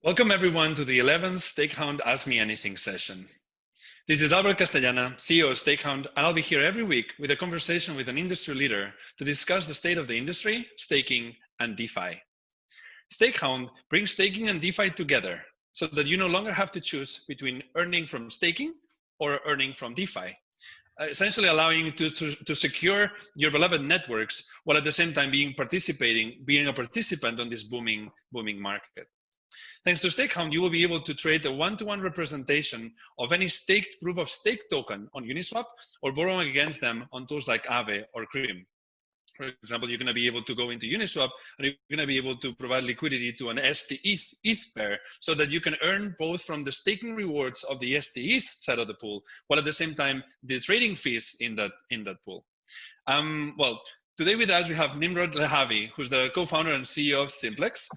Welcome everyone to the 11th StakeHound Ask Me Anything session. This is Castellana, CEO of StakeHound, and I'll be here every week with a conversation with an industry leader to discuss the state of the industry, staking, and DeFi. StakeHound brings staking and DeFi together so that you no longer have to choose between earning from staking or earning from DeFi, essentially allowing you to secure your beloved networks while at the same time being a participant on this booming market. Thanks to StakeHound, you will be able to trade a one-to-one representation of any staked proof-of-stake token on Uniswap or borrowing against them on tools like Aave or Cream. For example, you're going to be able to go into Uniswap and you're going to be able to provide liquidity to an ST-ETH pair so that you can earn both from the staking rewards of the ST-ETH side of the pool, while at the same time, the trading fees in that pool. Today with us, we have Nimrod Lehavi, who's the co-founder and CEO of Simplex.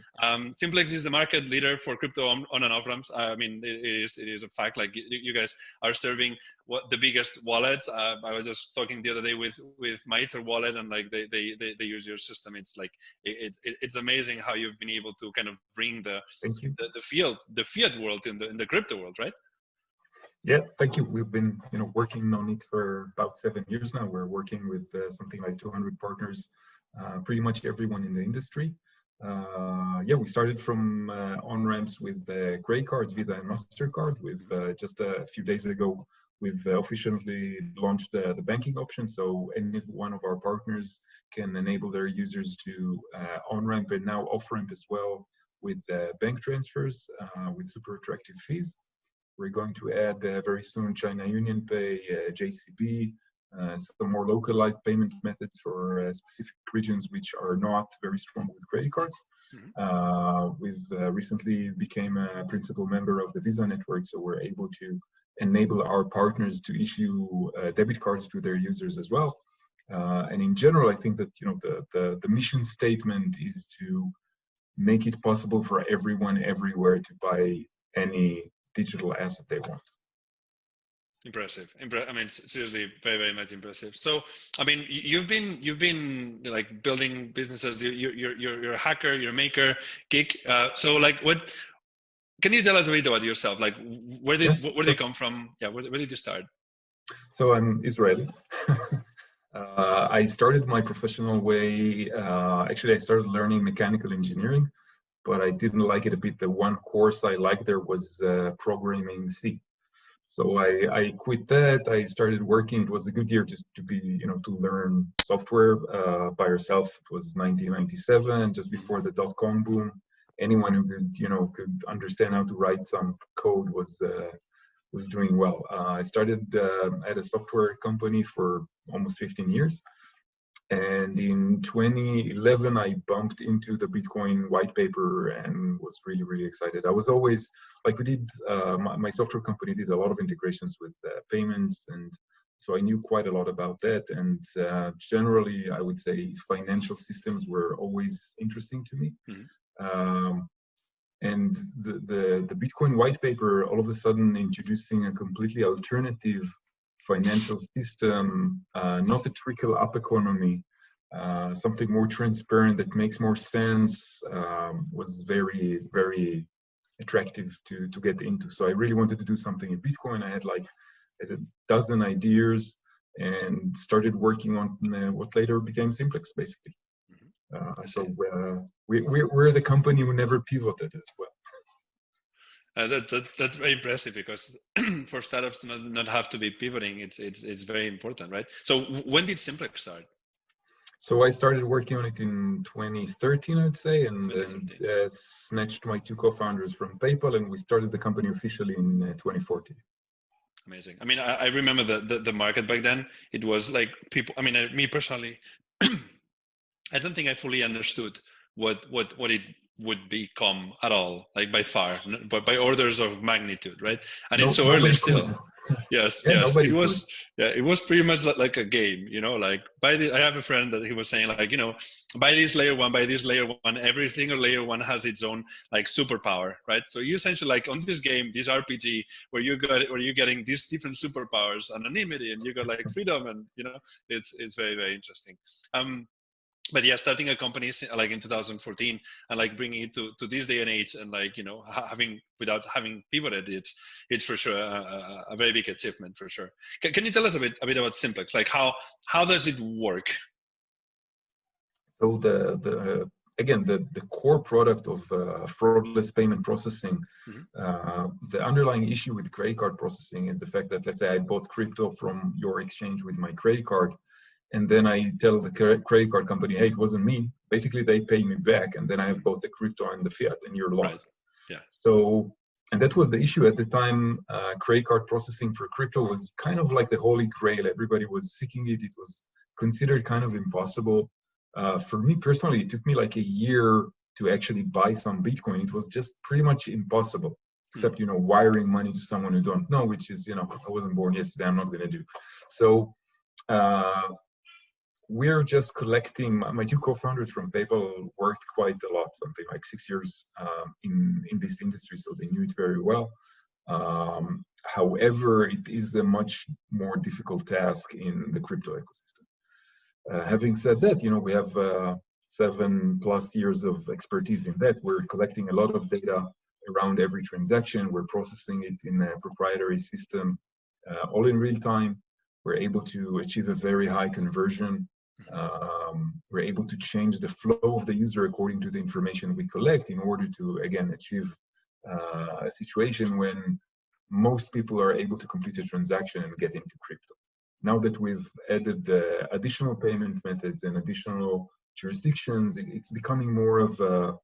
Simplex is the market leader for crypto on and off ramps. I mean, it is a fact, like you guys are serving the biggest wallets. I was just talking the other day with my Ether wallet, and like they use your system. It's like, it's amazing how you've been able to kind of bring the fiat world in the crypto world, right? Yeah, thank you. We've been, working on it for about 7 years now. We're working with something like 200 partners, pretty much everyone in the industry. We started from on-ramps with credit cards, Visa and MasterCard. With just a few days ago, we've officially launched the banking option. So any one of our partners can enable their users to on-ramp and now off-ramp as well with bank transfers with super attractive fees. We're going to add very soon China Union Pay, JCB, some more localized payment methods for specific regions which are not very strong with credit cards. We've recently became a principal member of the Visa network, so we're able to enable our partners to issue debit cards to their users as well. And in general, I think that the mission statement is to make it possible for everyone everywhere to buy any digital asset they want. Impressive. I mean, seriously, very, very much impressive. So, I mean, you've been like building businesses. You're a hacker. You're a maker, geek. So, like, what can you tell us a bit about yourself? Like, where did you come from? Yeah, where did you start? So I'm Israeli. I started my professional way. Actually, I started learning mechanical engineering, but I didn't like it a bit. The one course I liked there was programming C. So I quit that. I started working. It was a good year just to be, to learn software by yourself. It was 1997, just before the dot-com boom. Anyone who could understand how to write some code was doing well. I started at a software company for almost 15 years. And in 2011, I bumped into the Bitcoin white paper and was really, really excited. I was always, like, my software company did a lot of integrations with payments, and so I knew quite a lot about that. And generally, I would say financial systems were always interesting to me. And the Bitcoin white paper, all of a sudden introducing a completely alternative financial system, not a trickle-up economy, something more transparent that makes more sense, was very, very attractive to get into. So I really wanted to do something in Bitcoin. I had like a dozen ideas and started working on what later became Simplex, basically. So we're the company who never pivoted as well. That's very impressive, because for startups to not have to be pivoting, it's very important, right? So when did Simplex start? So I started working on it in 2013, I'd say, and snatched my two co-founders from PayPal, and we started the company officially in 2014. Amazing. I mean, I remember the market back then. It was like people. I mean, me personally, I don't think I fully understood what it would become at all, like by far, but by orders of magnitude, right? And it's so early still. Yes. It was pretty much like a game, like I have a friend that he was saying, like, by this layer one, every single layer one has its own like superpower, right? So you essentially, like, on this game, this RPG where you're getting these different superpowers, anonymity, and you got like freedom, and it's very, very interesting. but yeah, starting a company like in 2014 and like bringing it to this day and age, and like, you know, without having pivoted, it's for sure a very big achievement for sure. Can you tell us a bit about Simplex? Like how does it work? So again, the core product of fraudless payment processing, the underlying issue with credit card processing is the fact that, let's say I bought crypto from your exchange with my credit card, and then I tell the credit card company, hey, it wasn't me. Basically, they pay me back, and then I have both the crypto and the fiat, and you're lost. Right. Yeah. So, and that was the issue at the time. Credit card processing for crypto was kind of like the holy grail. Everybody was seeking it. It was considered kind of impossible. For me personally, it took me like a year to actually buy some Bitcoin. It was just pretty much impossible, except, you know, wiring money to someone who don't know, which is, you know, I wasn't born yesterday. I'm not going to do. So we're just collecting. My two co-founders from PayPal worked quite a lot, something like 6 years in this industry, so they knew it very well. However, it is a much more difficult task in the crypto ecosystem. Having said that, you know, we have 7+ years of expertise in that. We're collecting a lot of data around every transaction. We're processing it in a proprietary system, all in real time. We're able to achieve a very high conversion. We're able to change the flow of the user according to the information we collect in order to, again, achieve a situation when most people are able to complete a transaction and get into crypto. Now that we've added additional payment methods and additional jurisdictions, it's becoming more of a,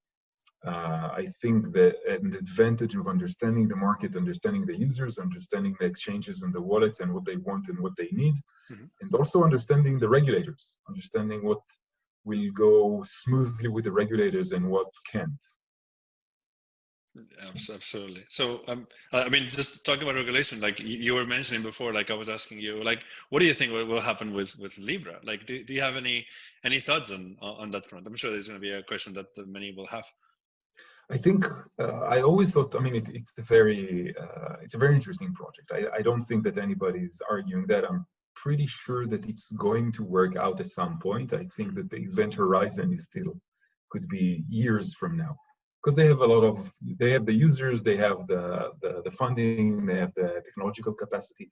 I think, an advantage of understanding the market, understanding the users, understanding the exchanges and the wallets and what they want and what they need, and also understanding the regulators, understanding what will go smoothly with the regulators and what can't. Absolutely. So, I mean, just talking about regulation, like you were mentioning before, like I was asking you, like, what do you think will happen with Libra? Like, do you have any thoughts on that front? I'm sure there's going to be a question that many will have. I think I always thought. I mean, it's a very interesting project. I don't think that anybody's arguing that. I'm pretty sure that it's going to work out at some point. I think that the event horizon is still could be years from now, because they have they have the users, they have the funding, they have the technological capacity.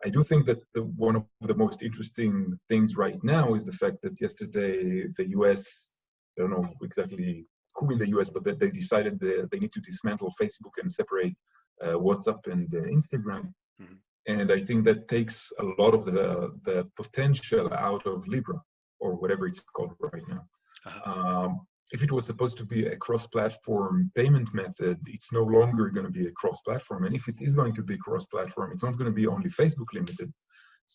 I do think that one of the most interesting things right now is the fact that yesterday the US, I don't know exactly who in the US, but they decided they need to dismantle Facebook and separate WhatsApp and Instagram. And I think that takes a lot of the potential out of Libra, or whatever it's called right now. If it was supposed to be a cross-platform payment method, it's no longer going to be a cross-platform. And if it is going to be cross-platform, it's not going to be only Facebook limited,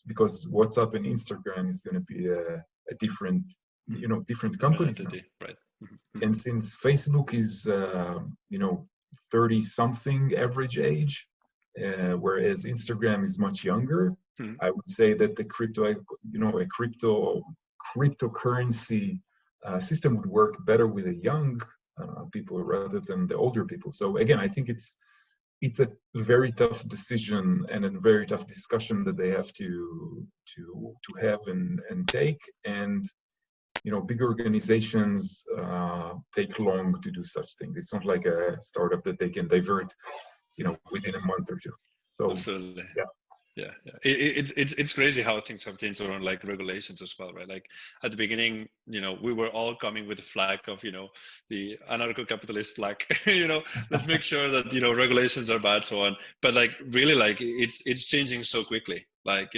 because WhatsApp and Instagram is going to be a different, different companies now. Right. And since Facebook is, 30-something average age, whereas Instagram is much younger, I would say that the cryptocurrency system would work better with the young people rather than the older people. So again, I think it's a very tough decision and a very tough discussion that they have to have and take. And big organizations take long to do such things. It's not like a startup that they can divert, within a month or two. So absolutely. Yeah. It's crazy how things have changed around like regulations as well, right? Like at the beginning, we were all coming with the flag of, the anarcho-capitalist flag, let's make sure that, regulations are bad, so on. But like really, like it's changing so quickly. Like,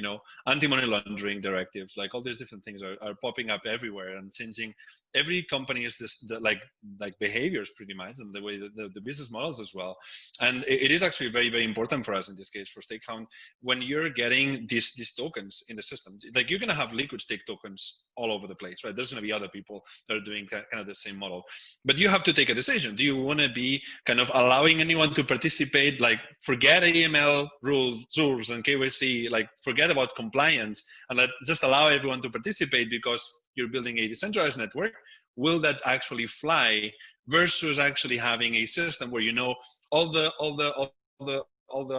anti-money laundering directives, like all these different things are popping up everywhere and changing. Every company is like behaviors pretty much, and the way that the business models as well. And it is actually very, very important for us in this case for StakeHound. When you're getting these tokens in the system, like you're going to have liquid stake tokens all over the place, right? There's going to be other people that are doing kind of the same model, but you have to take a decision. Do you want to be kind of allowing anyone to participate, like forget AML rules and KYC, like forget about compliance and just allow everyone to participate because you're building a decentralized network? Will that actually fly versus actually having a system where all the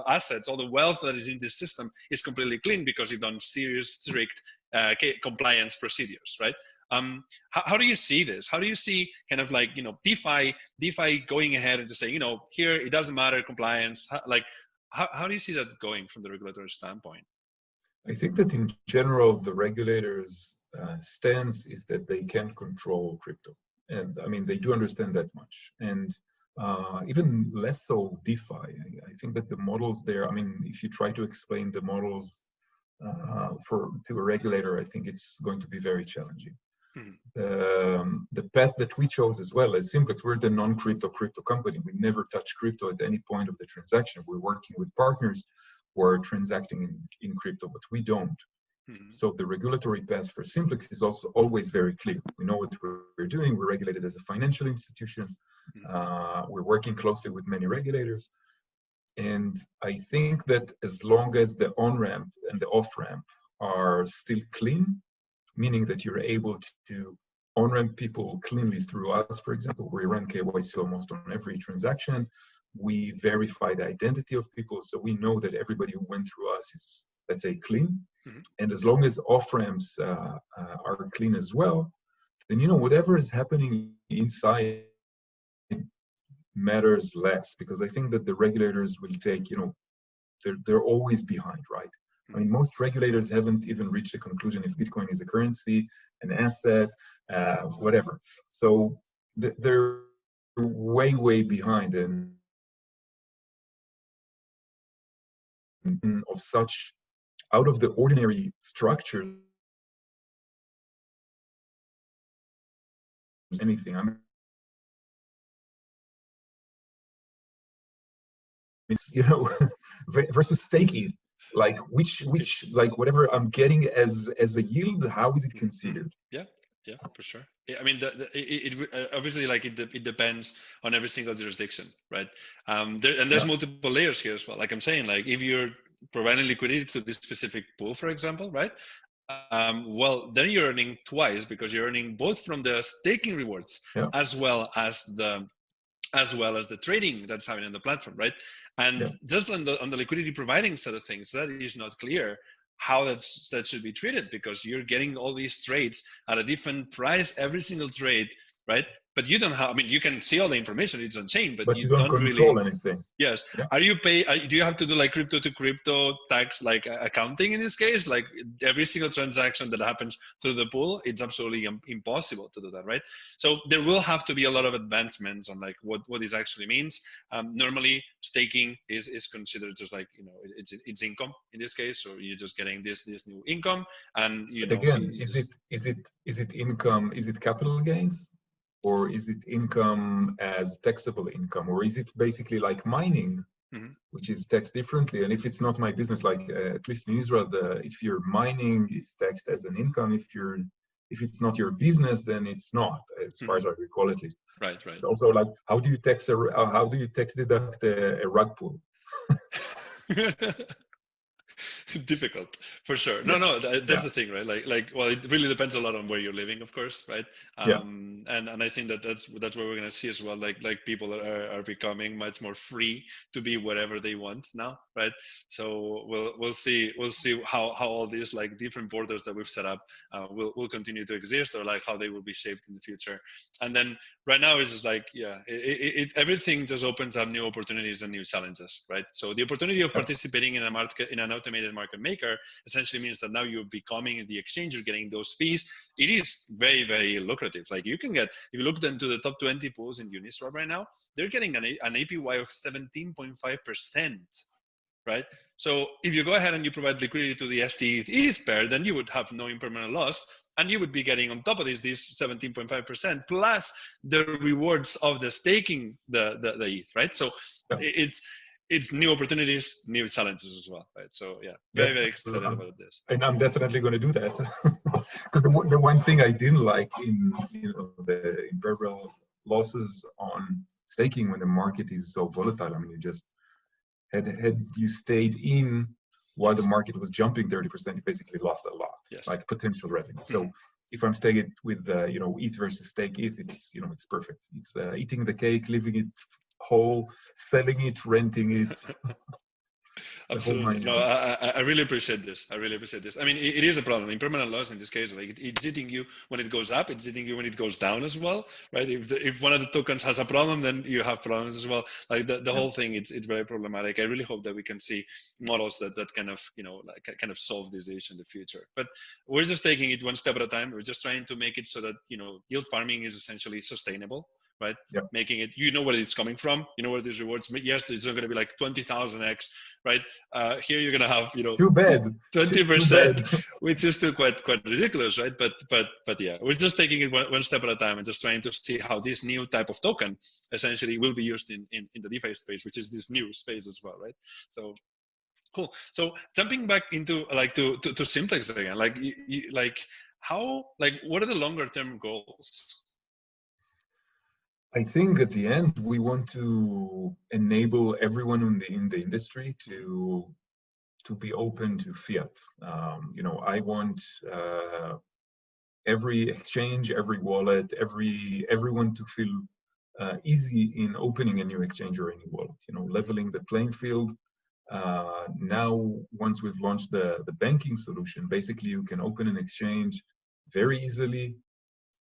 assets, all the wealth that is in this system is completely clean because you've done serious, strict compliance procedures, right? How do you see this? How do you see kind of like, DeFi going ahead and just saying, here it doesn't matter compliance? How do you see that going from the regulatory standpoint? I think that in general, the regulators' stance is that they can control crypto. And I mean, they do understand that much. And even less so DeFi. I think that the models there, I mean, if you try to explain the models to a regulator, I think it's going to be very challenging. The path that we chose as well as Simplex, we're the non-crypto company. We never touch crypto at any point of the transaction. We're working with partners who are transacting in crypto, but we don't. So the regulatory path for Simplex is also always very clear. We know what we're doing. We're regulated as a financial institution. We're working closely with many regulators. And I think that as long as the on-ramp and the off-ramp are still clean, meaning that you're able to on-ramp people cleanly through us, for example, we run KYC almost on every transaction. We verify the identity of people, so we know that everybody who went through us is, let's say, clean. And as long as off-ramps are clean as well, then, whatever is happening inside matters less, because I think that the regulators will take, they're always behind, right? I mean, most regulators haven't even reached a conclusion if Bitcoin is a currency, an asset, whatever. So they're way, way behind and of such out of the ordinary structures. Anything. I mean, it's, versus StakeETH. Like which like whatever I'm getting as a yield, how is it considered? Yeah, for sure. I mean, it obviously, like it depends on every single jurisdiction, right? There's multiple layers here as well. Like I'm saying, like if you're providing liquidity to this specific pool, for example, right? Well, then you're earning twice, because you're earning both from the staking rewards as well as the trading that's happening on the platform, right? And just on the liquidity providing side of things, that is not clear how that should be treated, because you're getting all these trades at a different price every single trade, right? But you don't have, I mean, you can see all the information, it's on chain, but you don't control really anything. Yes. Are you do you have to do like crypto to crypto tax, like accounting in this case? Like every single transaction that happens through the pool, it's absolutely impossible to do that, right? So there will have to be a lot of advancements on like what this actually means. Normally staking is considered just like, it's income in this case. So you're just getting this new income, and but again, is it income? Is it capital gains? Or is it income as taxable income? Or is it basically like mining, which is taxed differently? And if it's not my business, like at least in Israel, if you're mining, it's taxed as an income. If it's not your business, then it's not, as far as I recall, at least. Right. But also, like, how do you tax deduct a rug pull? Difficult, for sure. No, that's the thing, right? Like, well, it really depends a lot on where you're living, of course, right? And I think that's what we're gonna see as well. Like people are becoming much more free to be whatever they want now, right? So we'll see how all these like different borders that we've set up will continue to exist, or like how they will be shaped in the future. And then right now it's just like everything just opens up new opportunities and new challenges, right? So the opportunity of participating in an automated market maker essentially means that now you're becoming the exchange, you're getting those fees. It is very, very lucrative. Like you can get, if you look into the top 20 pools in Uniswap right now, they're getting an APY of 17.5%, right? So if you go ahead and you provide liquidity to the STETH pair, then you would have no impermanent loss, and you would be getting on top of this 17.5% plus the rewards of the staking the ETH, right? So it's new opportunities, new challenges as well, right? So very excited about this. And I'm definitely going to do that, because the one thing I didn't like in the impermanent losses on staking when the market is so volatile. I mean, you just had you stayed in while the market was jumping 30%, you basically lost a lot, like potential revenue. So if I'm staying with ETH versus StakeETH, it's it's perfect. It's eating the cake, living it whole, selling it, renting it. Absolutely. nine No, yards. I really appreciate this. I really appreciate this. I mean, it is a problem. Impermanent loss in this case, like it's hitting you when it goes up, it's hitting you when it goes down as well, right? If one of the tokens has a problem, then you have problems as well. Like the whole thing, it's very problematic. I really hope that we can see models that kind of, like kind of solve this issue in the future. But we're just taking it one step at a time. We're just trying to make it so that, yield farming is essentially sustainable, right? Yep. Making it, where it's coming from, where these rewards, yes, it's not going to be like 20,000x, right? Here you're going to have, Too bad. 20%, which is still quite ridiculous, right? But yeah, we're just taking it one step at a time and just trying to see how this new type of token essentially will be used in the DeFi space, which is this new space as well, right? So cool. So jumping back into like to Simplex again, like what are the longer term goals? I think at the end we want to enable everyone in the industry to be open to fiat. I want every exchange, every wallet, everyone to feel easy in opening a new exchange or a new wallet. Leveling the playing field. Now, once we've launched the banking solution, basically you can open an exchange very easily.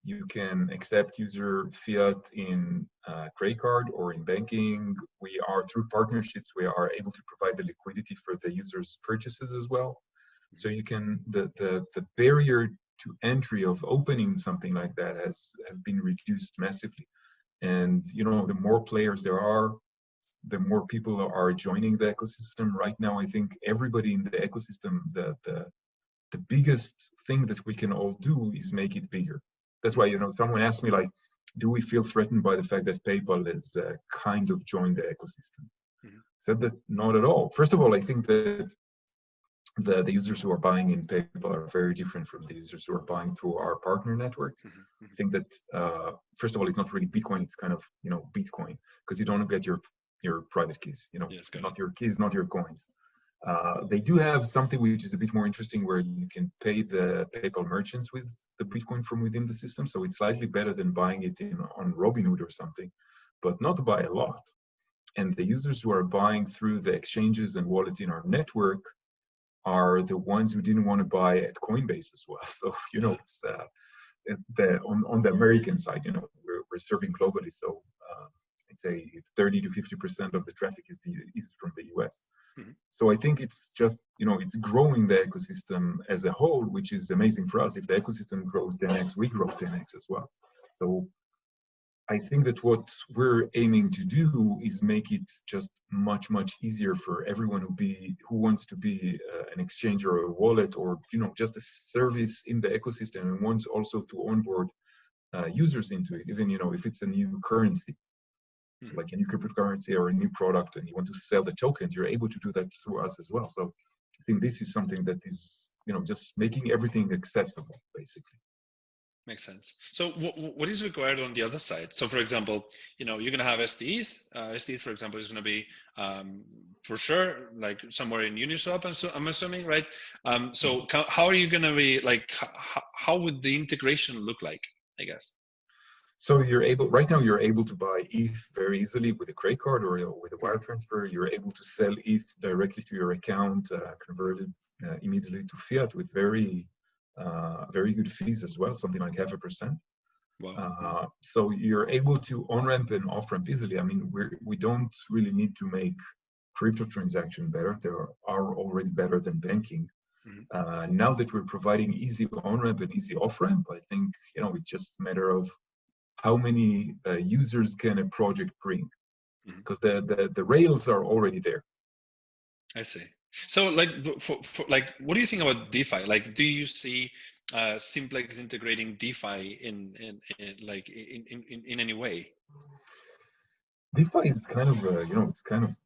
You can accept user fiat in credit card or in banking. We are, through partnerships, we are able to provide the liquidity for the user's purchases as well. So you can, the barrier to entry of opening something like that have been reduced massively. And, the more players there are, the more people are joining the ecosystem. Right now, I think everybody in the ecosystem, the biggest thing that we can all do is make it bigger. That's why, someone asked me, like, do we feel threatened by the fact that PayPal has kind of joined the ecosystem? Mm-hmm. Said that not at all. First of all, I think that the users who are buying in PayPal are very different from the users who are buying through our partner network. Mm-hmm. I think that, first of all, it's not really Bitcoin, it's kind of, Bitcoin, because you don't get your private keys, yes, not your keys, not your coins. They do have something which is a bit more interesting, where you can pay the PayPal merchants with the Bitcoin from within the system. So it's slightly better than buying it on Robinhood or something, but not by a lot. And the users who are buying through the exchanges and wallet in our network are the ones who didn't want to buy at Coinbase as well. So, it's on the American side, we're serving globally. So I'd say 30 to 50% of the traffic is from the US. Mm-hmm. So I think it's just, it's growing the ecosystem as a whole, which is amazing for us. If the ecosystem grows 10x, we grow 10x as well. So I think that what we're aiming to do is make it just much, much easier for everyone who wants to be an exchange or a wallet, or, just a service in the ecosystem, and wants also to onboard users into it, even, if it's a new currency. Like a new cryptocurrency or a new product, and you want to sell the tokens, you're able to do that through us as well. So I think this is something that is, just making everything accessible, basically. Makes sense. So what is required on the other side? So for example, you're going to have STETH. STETH, for example, is going to be for sure like somewhere in Uniswap, I'm assuming, right? So how are you going to be, like, how would the integration look like, I guess? So right now you're able to buy ETH very easily with a credit card or with a wire transfer. You're able to sell ETH directly to your account, converted immediately to fiat with very good fees as well, something like 0.5%. Wow. So you're able to on-ramp and off-ramp easily. I mean, we don't really need to make crypto transaction better. They are already better than banking. Mm-hmm. Now that we're providing easy on-ramp and easy off-ramp, I think, it's just a matter of how many users can a project bring, because the rails are already there. I see. So, like, what do you think about DeFi? Like, do you see Simplex integrating DeFi in any way? DeFi is kind of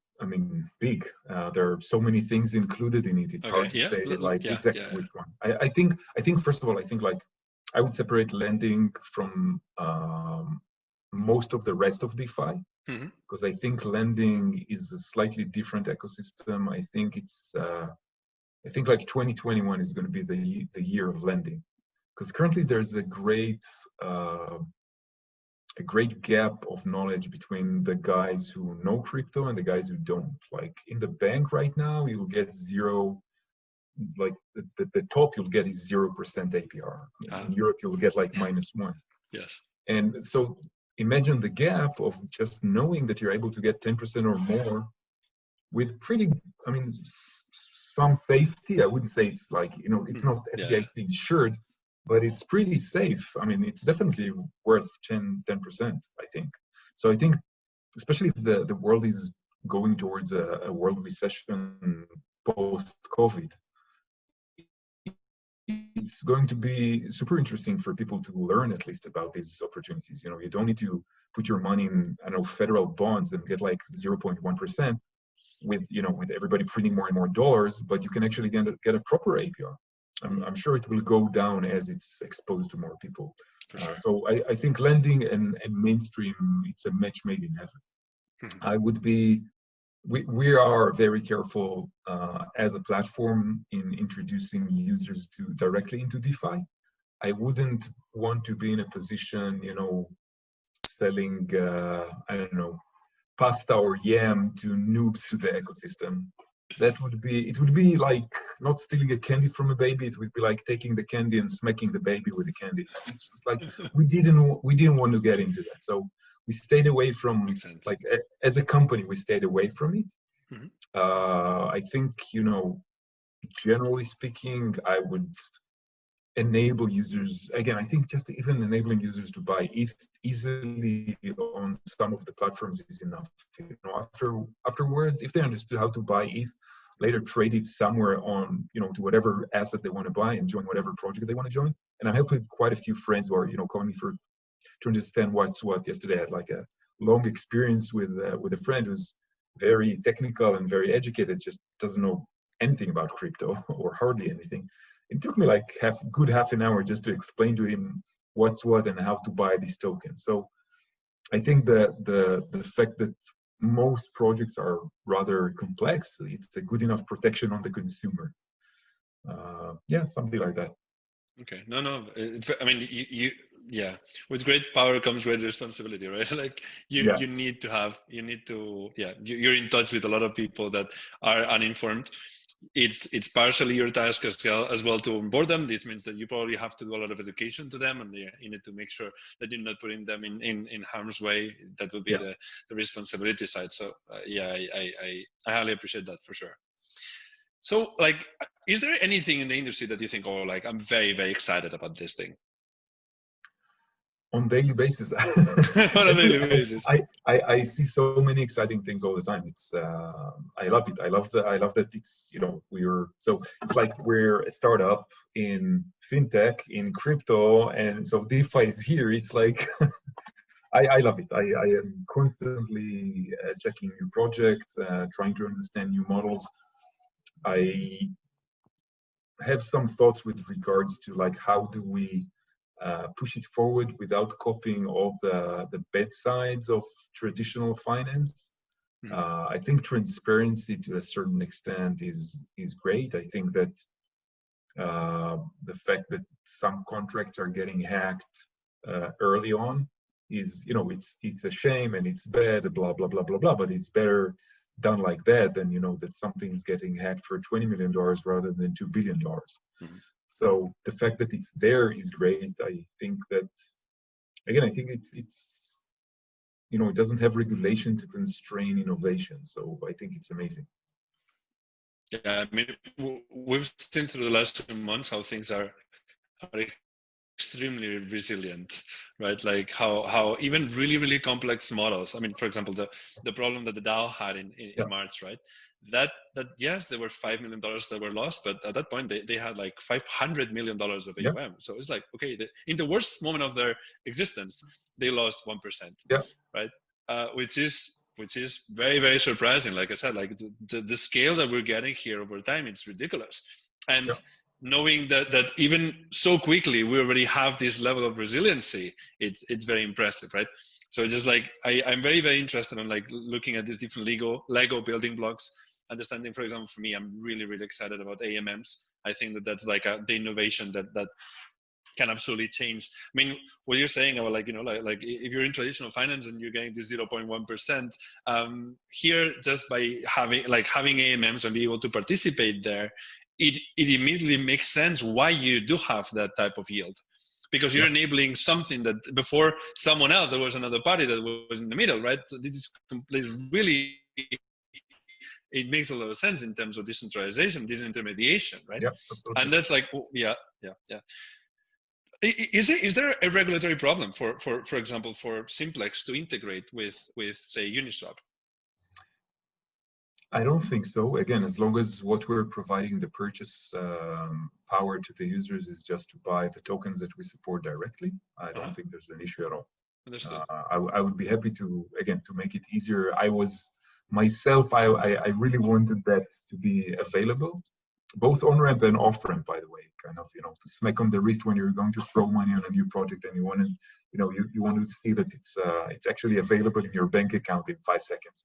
big. There are so many things included in it. It's hard to say exactly which one. I think first of all, I would separate lending from most of the rest of DeFi, because I think lending is a slightly different ecosystem. I think like 2021 is going to be the year of lending, because currently there's a great a great gap of knowledge between the guys who know crypto and the guys who don't. Like in the bank right now, you'll get zero, like the top you'll get is 0% APR. In Europe, you'll get like -1. Yes. And so imagine the gap of just knowing that you're able to get 10% or more with pretty, I mean, some safety. I wouldn't say it's like, you know, it's not FDIC insured, but it's pretty safe. I mean, it's definitely worth 10%, I think. So I think, especially if the world is going towards a world recession post-COVID, it's going to be super interesting for people to learn at least about these opportunities. You know, you don't need to put your money in, I don't know, federal bonds and get like 0.1% with, you know, with everybody printing more and more dollars, but you can actually get a proper APR. I'm sure it will go down as it's exposed to more people. Sure. So I think lending and mainstream, it's a match made in heaven. I would be, we are very careful as a platform in introducing users to directly into DeFi. I wouldn't want to be in a position, you know, selling, I don't know, pasta or yam to noobs to the ecosystem. That would be, it would be like not stealing a candy from a baby. It would be like taking the candy and smacking the baby with the candy. It's just like, we didn't want to get into that. So we stayed away from, like, as a company, we stayed away from it. I think, you know, generally speaking, I would enable users, again, I think just even enabling users to buy ETH easily on some of the platforms is enough. You know, afterwards, if they understood how to buy ETH, later trade it somewhere on, you know, to whatever asset they want to buy and join whatever project they want to join. And I helped quite a few friends who are, you know, calling me to understand what's what. Yesterday I had like a long experience with a friend who's very technical and very educated, just doesn't know anything about crypto or hardly anything. It took me like half an hour just to explain to him what's what and how to buy these tokens. So I think the fact that most projects are rather complex, it's a good enough protection on the consumer. Yeah, something like that. Okay. No. I mean, yeah. With great power comes great responsibility, right? Like you need to, you're in touch with a lot of people that are uninformed. It's partially your task as well to onboard them. This means that you probably have to do a lot of education to them, and you need to make sure that you're not putting them in harm's way. That would be the responsibility side. So I highly appreciate that for sure. So, like, is there anything in the industry that you think, oh, like, I'm very, very excited about this thing? On daily basis. On a daily basis. I see so many exciting things all the time. It's I love it. I love that it's, you know, it's like we're a startup in fintech, in crypto, and so DeFi is here. It's like I love it. I am constantly checking new projects, trying to understand new models. I have some thoughts with regards to like how do we push it forward without copying all the bad sides of traditional finance. I think transparency to a certain extent is great. I think that the fact that some contracts are getting hacked early on is, you know, it's a shame and it's bad, blah blah blah blah blah. But it's better done like that than, you know, that something's getting hacked for $20 million rather than $2 billion. So the fact that it's there is great. I think that, again, I think it's, you know, it doesn't have regulation to constrain innovation. So I think it's amazing. Yeah, I mean, we've seen through the last 2 months how things are extremely resilient, right? Like how even really, really complex models. I mean, for example, the problem that the DAO had in March, right? That yes, there were $5 million that were lost, but at that point they had like $500 million of AUM. So it's like, okay, in the worst moment of their existence, they lost 1%, right? Which is very, very surprising. Like I said, like the scale that we're getting here over time, it's ridiculous. And knowing that even so quickly we already have this level of resiliency, it's very impressive, right? So just like I'm very, very interested in like looking at these different Lego building blocks, understanding, for example, for me, I'm really, really excited about AMMs. I think that that's like the innovation that can absolutely change. I mean, what you're saying about like, like if you're in traditional finance and you're getting this 0.1%, here just by having AMMs and be able to participate there, it immediately makes sense why you do have that type of yield. Because you're enabling something that before someone else, there was another party that was in the middle, right? So this is really, it makes a lot of sense in terms of decentralization, disintermediation, right? Yeah, absolutely. And that's like, yeah. Is there a regulatory problem for example, for Simplex to integrate with say Uniswap? I don't think so. Again, as long as what we're providing the purchase power to the users is just to buy the tokens that we support directly, I don't think there's an issue at all. Understood. I would be happy to, again, to make it easier. I really wanted that to be available, both on-ramp and off-ramp, by the way, kind of, to smack on the wrist when you're going to throw money on a new project and you want to, you want to see that it's actually available in your bank account in 5 seconds.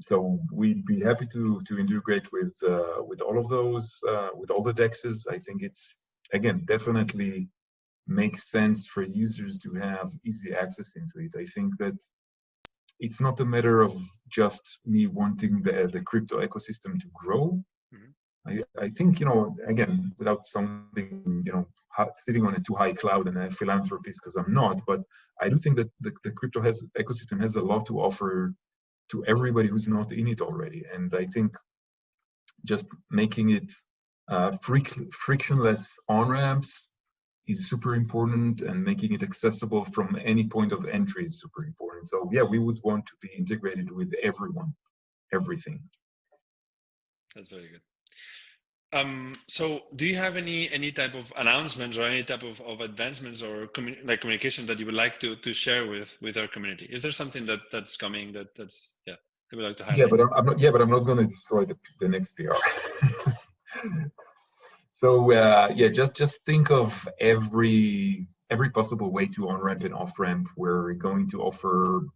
So we'd be happy to integrate with all of those, with all the DEXs. I think it's, again, definitely makes sense for users to have easy access into it. I think that it's not a matter of just me wanting the crypto ecosystem to grow. I think, again, without sounding, sitting on a too high cloud and a philanthropist, because I'm not, but I do think that the crypto ecosystem has a lot to offer to everybody who's not in it already. And I think just making it frictionless on-ramps is super important, and making it accessible from any point of entry is super important. So yeah, we would want to be integrated with everyone, everything. That's very good. So do you have any type of announcements or any type of advancements or communication that you would like to share with our community? Is there something that's coming that we'd like to highlight? Yeah, but I'm not going to destroy the next PR. So just think of every possible way to on-ramp and off-ramp. We're going to offer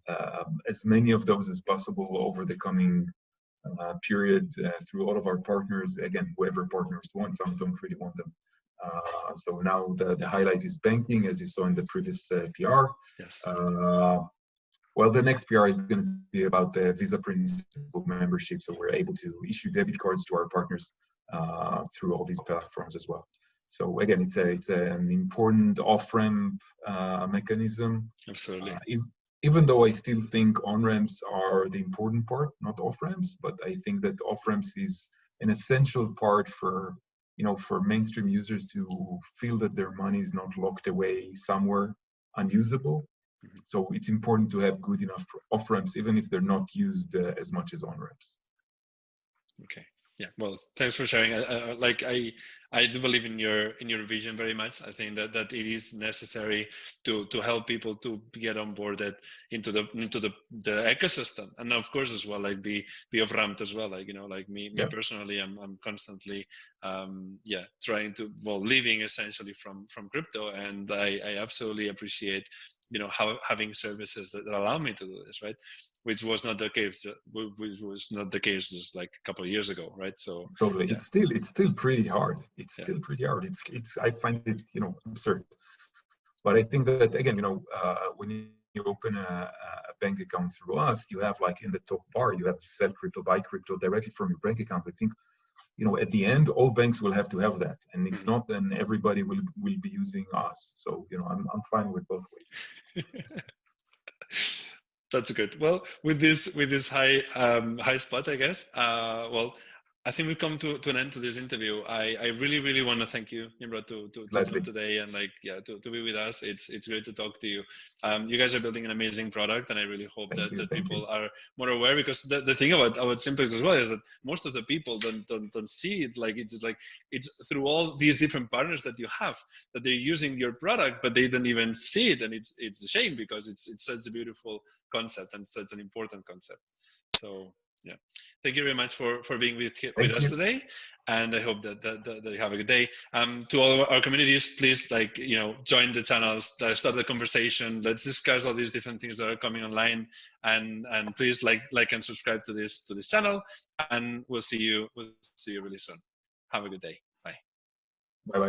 as many of those as possible over the coming period through all of our partners. Again, whoever partners want, some don't really want them. So now the highlight is banking, as you saw in the previous PR. Yes. Well, the next PR is going to be about the Visa Principal membership. So we're able to issue debit cards to our partners through all these platforms as well. So again, it's an important off-ramp mechanism. Absolutely. Even though I still think on-ramps are the important part, not off-ramps, but I think that off-ramps is an essential part for mainstream users to feel that their money is not locked away somewhere unusable. So it's important to have good enough off-ramps, even if they're not used as much as on-ramps. Okay. Yeah. Well, thanks for sharing. I do believe in your vision very much. I think that it is necessary to help people to get on board into the ecosystem, and of course as well be off-ramped as well. Me personally, I'm constantly trying to living essentially from crypto, and I absolutely appreciate having services that allow me to do this, right? Which was not the case. Just like a couple of years ago, right? So totally, it's still pretty hard. It's still pretty hard. It's I find it absurd. But I think that again, when you open a bank account through us, you have in the top bar, you have sell crypto, buy crypto directly from your bank account. I think at the end, all banks will have to have that, and if not, then everybody will be using us. So I'm fine with both ways. That's good. Well, with this high spot, I guess. I think we've come to an end to this interview. I really want to thank you, Nimrod, to come today and to be with us. It's great to talk to you. You guys are building an amazing product, and I really hope that people are more aware, because the thing about Simplex as well is that most of the people don't see it. It's through all these different partners that you have that they're using your product, but they don't even see it, and it's a shame, because it's such a beautiful concept and such an important concept. So yeah, thank you very much for being with us today, and I hope that you have a good day. To all of our communities, please join the channels, start the conversation. Let's discuss all these different things that are coming online, and please like and subscribe to this channel, and we'll see you really soon. Have a good day. Bye. Bye.